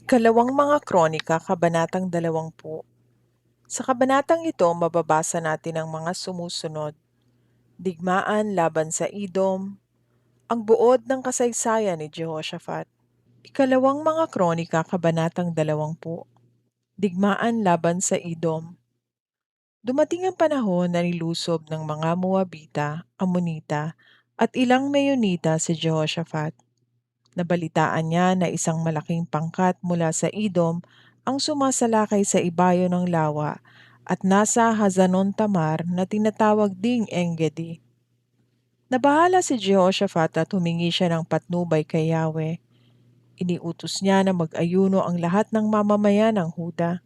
Ikalawang mga Kronika, Kabanatang 20. Sa kabanatang ito, mababasa natin ang mga sumusunod. Digmaan laban sa Edom, ang buod ng kasaysayan ni Jehoshaphat. Ikalawang mga Kronika, Kabanatang 20. Digmaan laban sa Edom. Dumating ang panahon na nilusob ng mga Moabita, Amonita, at ilang Meyonita si Jehoshaphat. Nabalitaan niya na isang malaking pangkat mula sa Edom ang sumasalakay sa ibayo ng lawa at nasa Hazanon Tamar na tinatawag ding Engedi. Nabahala si Jehoshaphat at humingi siya ng patnubay kay Yahweh. Iniutos niya na mag-ayuno ang lahat ng mamamayan ng Huda.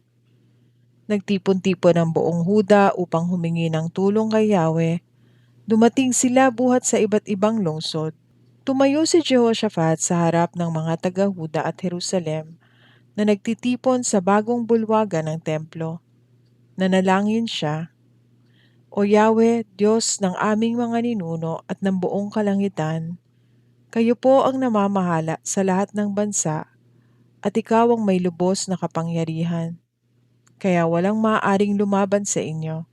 Nagtipon-tipon ang buong Huda upang humingi ng tulong kay Yahweh. Dumating sila buhat sa iba't ibang lungsod. Tumayo si Jehoshaphat sa harap ng mga taga-Huda at Jerusalem na nagtitipon sa bagong bulwagan ng templo. Nanalangin siya, "O Yahweh, Diyos ng aming mga ninuno at ng buong kalangitan, kayo po ang namamahala sa lahat ng bansa at ikaw ang may lubos na kapangyarihan, kaya walang maaaring lumaban sa inyo.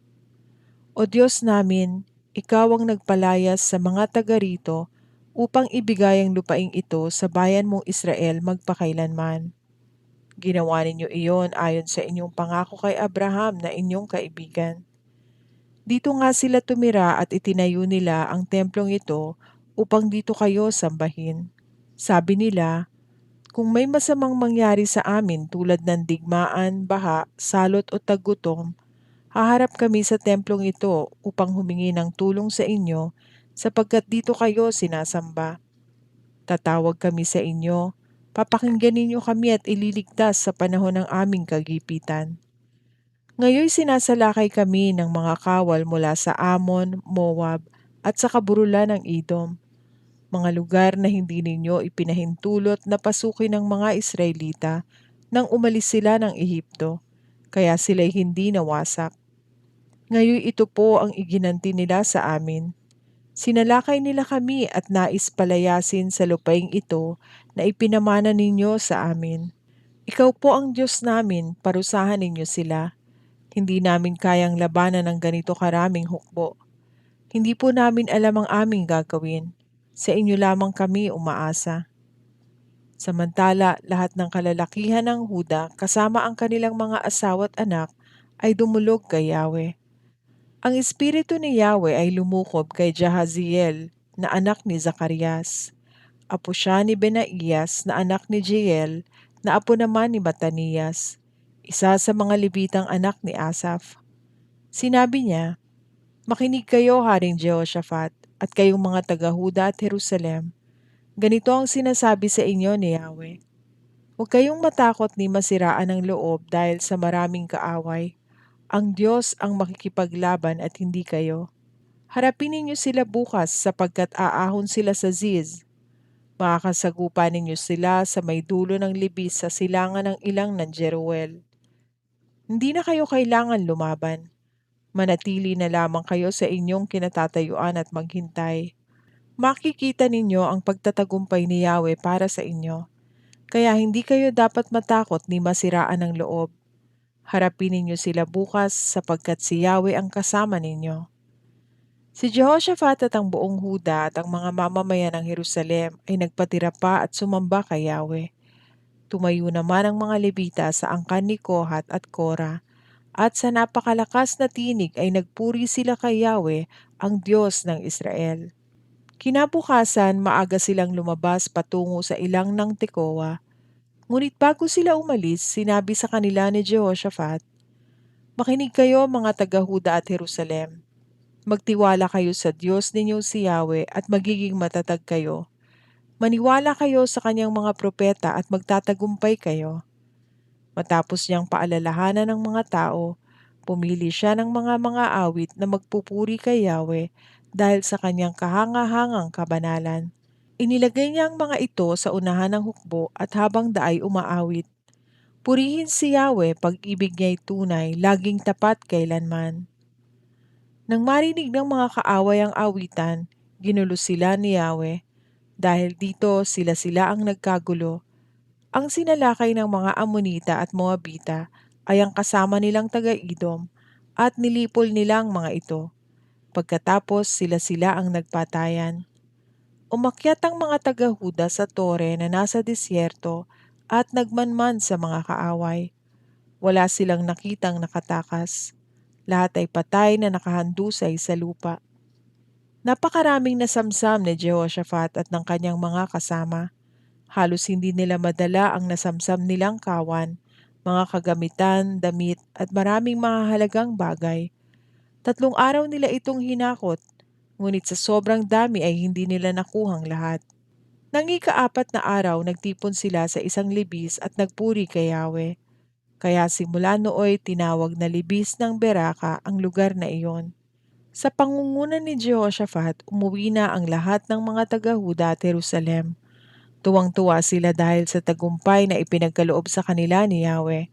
O Diyos namin, ikaw ang nagpalayas sa mga taga rito upang ibigay ang lupaing ito sa bayan mong Israel magpakailanman. Ginawa ninyo iyon ayon sa inyong pangako kay Abraham na inyong kaibigan. Dito nga sila tumira at itinayo nila ang templong ito upang dito kayo sambahin. Sabi nila, kung may masamang mangyari sa amin tulad ng digmaan, baha, salot o tagutom, haharap kami sa templong ito upang humingi ng tulong sa inyo sapagkat dito kayo sinasamba. Tatawag kami sa inyo, papakinggan ninyo kami at ililigtas sa panahon ng aming kagipitan. Ngayon sinasalakay kami ng mga kawal mula sa Ammon, Moab at sa kaburulan ng Edom, mga lugar na hindi ninyo ipinahintulot na pasukin ng mga Israelita nang umalis sila ng Ehipto, kaya sila'y hindi nawasak. Ngayon ito po ang iginanti nila sa amin. Sinalakay nila kami at nais palayasin sa lupaing ito na ipinamana ninyo sa amin. Ikaw po ang Diyos namin, parusahan ninyo sila. Hindi namin kayang labanan ng ganito karaming hukbo. Hindi po namin alam ang aming gagawin. Sa inyo lamang kami umaasa. Samantala, lahat ng kalalakihan ng Huda kasama ang kanilang mga asawa at anak ay dumulog kay Yahweh. Ang espiritu ni Yahweh ay lumukob kay Jahaziel na anak ni Zacarias. Apo siya ni Benaiyas na anak ni Jeiel na apo naman ni Matanias, isa sa mga Levitang anak ni Asaph. Sinabi niya, "Makinig kayo, Haring Jehoshaphat, at kayong mga taga-Huda at Jerusalem. Ganito ang sinasabi sa inyo ni Yahweh. Huwag kayong matakot ni masiraan ng loob dahil sa maraming kaaway. Ang Diyos ang makikipaglaban at hindi kayo. Harapin ninyo sila bukas sapagkat aahon sila sa Ziz. Makakasagupa ninyo sila sa may dulo ng libis sa silangan ng ilang ng Jeruel. Hindi na kayo kailangan lumaban. Manatili na lamang kayo sa inyong kinatatayuan at maghintay. Makikita ninyo ang pagtatagumpay ni Yahweh para sa inyo. Kaya hindi kayo dapat matakot ni masiraan ng loob. Harapin ninyo sila bukas sapagkat si Yahweh ang kasama ninyo." Si Jehoshaphat at ang buong Huda at ang mga mamamayan ng Jerusalem ay nagpatira pa at sumamba kay Yahweh. Tumayo naman ang mga Levita sa angkan ni Kohat at Kora, at sa napakalakas na tinig ay nagpuri sila kay Yahweh, ang Diyos ng Israel. Kinabukasan, maaga silang lumabas patungo sa ilang ng Tekoa. Ngunit bago sila umalis, sinabi sa kanila ni Jehoshaphat, "Makinig kayo mga taga-Huda at Jerusalem. Magtiwala kayo sa Diyos ninyong si Yahweh at magiging matatag kayo. Maniwala kayo sa kanyang mga propeta at magtatagumpay kayo." Matapos niyang paalalahanan ng mga tao, pumili siya ng mga awit na magpupuri kay Yahweh dahil sa kanyang kahangahangang kabanalan. Inilagay niya ang mga ito sa unahan ng hukbo at habang daay umaawit. Purihin si Yahweh, pag-ibig niya'y tunay, laging tapat kailanman. Nang marinig ng mga kaaway ang awitan, ginulo sila ni Yahweh. Dahil dito sila ang nagkagulo. Ang sinalakay ng mga Amonita at Moabita ay ang kasama nilang taga-Idom at nilipol nilang mga ito. Pagkatapos sila-sila ang nagpatayan. Umakyat ang mga taga-Huda sa tore na nasa disyerto at nagmanman sa mga kaaway. Wala silang nakitang nakatakas. Lahat ay patay na nakahandusay sa lupa. Napakaraming nasamsam ni Jehoshaphat at ng kanyang mga kasama. Halos hindi nila madala ang nasamsam nilang kawan, mga kagamitan, damit at maraming mahalagang bagay. 3 araw nila itong hinakot, ngunit sa sobrang dami ay hindi nila nakuhang lahat. Nang ika-4 na araw, nagtipon sila sa isang libis at nagpuri kay Yahweh. Kaya simula nooy tinawag na libis ng Beraka ang lugar na iyon. Sa pangunguna ni Jehoshaphat, umuwi na ang lahat ng mga taga-Huda at Jerusalem. Tuwang-tuwa sila dahil sa tagumpay na ipinagkaloob sa kanila ni Yahweh.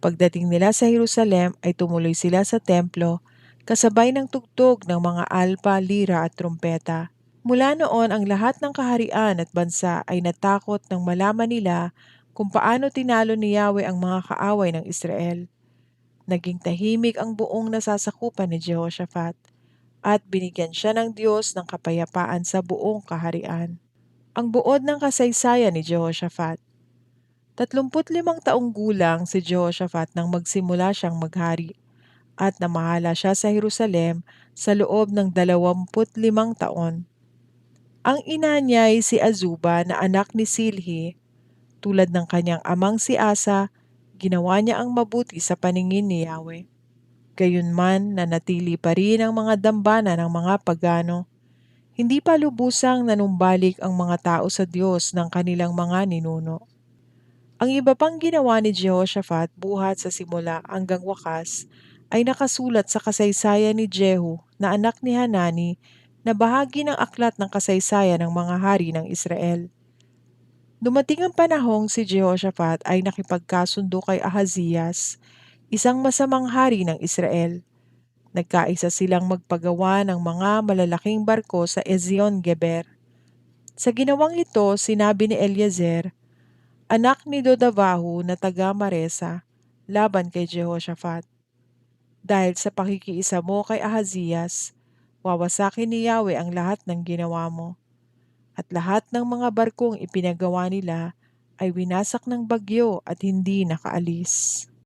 Pagdating nila sa Jerusalem ay tumuloy sila sa templo, kasabay ng tugtog ng mga alpa, lira at trumpeta. Mula noon ang lahat ng kaharian at bansa ay natakot nang malaman nila kung paano tinalo ni Yahweh ang mga kaaway ng Israel. Naging tahimik ang buong nasasakupan ni Jehoshaphat at binigyan siya ng Diyos ng kapayapaan sa buong kaharian. Ang buod ng kasaysayan ni Jehoshaphat. 35 taong gulang si Jehoshaphat nang magsimula siyang maghari at namahala siya sa Jerusalem sa loob ng 25 taon. Ang ina niya ay si Azuba na anak ni Silhi. Tulad ng kanyang amang si Asa, ginawa niya ang mabuti sa paningin ni Yahweh. Gayunman, nanatili pa rin ang mga dambana ng mga pagano. Hindi pa lubusang nanumbalik ang mga tao sa Diyos ng kanilang mga ninuno. Ang iba pang ginawa ni Jehoshaphat buhat sa simula hanggang wakas ay nakasulat sa kasaysayan ni Jehu na anak ni Hanani na bahagi ng aklat ng kasaysayan ng mga hari ng Israel. Dumating ang panahong si Jehoshaphat ay nakipagkasundo kay Ahazias, isang masamang hari ng Israel. Nagkaisa silang magpagawa ng mga malalaking barko sa Ezion-Geber. Sa ginawang ito, sinabi ni Eliezer, anak ni Dodavahu na taga Maresa, laban kay Jehoshaphat. Dahil sa pakikiisa mo kay Ahazias, wawasakin ni Yahweh ang lahat ng ginawa mo. At lahat ng mga barkong ipinagawa nila ay winasak ng bagyo at hindi nakaalis.